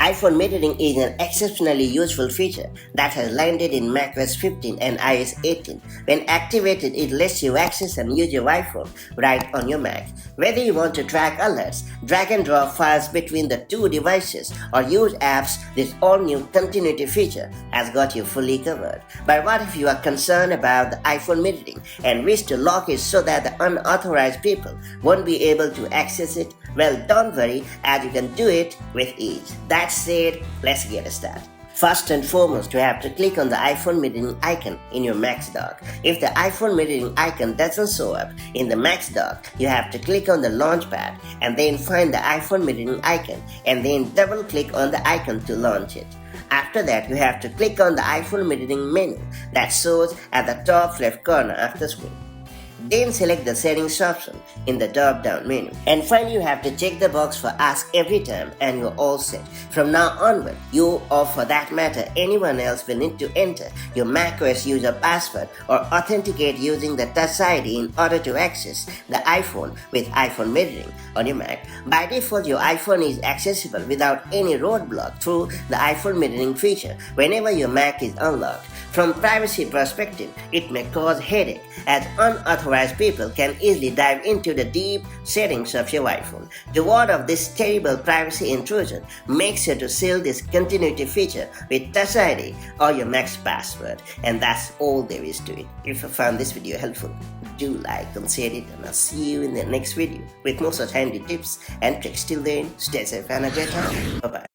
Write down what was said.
iPhone metering is an exceptionally useful feature that has landed in macOS 15 and iOS 18. When activated, it lets you access and use your iPhone right on your Mac. Whether you want to track alerts, drag and drop files between the two devices, or use apps, this all-new continuity feature has got you fully covered. But what if you are concerned about the iPhone metering and wish to lock it so that the unauthorized people won't be able to access it? Well, don't worry, as you can do it with ease. That said, let's get started. First and foremost, you have to click on the iPhone metering icon in your Mac's dock. If the iPhone metering icon doesn't show up in the Mac's dock, you have to click on the launchpad and then find the iPhone metering icon and then double click on the icon to launch it. After that, you have to click on the iPhone metering menu that shows at the top left corner of the screen. Then select the settings option in the drop-down menu. And finally, you have to check the box for ask every time and you're all set. From now onward, you or for that matter anyone else will need to enter your macOS user password or authenticate using the Touch ID in order to access the iPhone with iPhone metering on your Mac. By default, your iPhone is accessible without any roadblock through the iPhone metering feature whenever your Mac is unlocked. From privacy perspective, it may cause headache as unauthorized people can easily dive into the deep settings of your iPhone. To ward off this terrible privacy intrusion, make sure to seal this continuity feature with Touch ID or your Mac's password. And that's all there is to it. If you found this video helpful, do like and share it, and I'll see you in the next video with more such handy tips and tricks. Till then, stay safe and a great time. Bye-bye.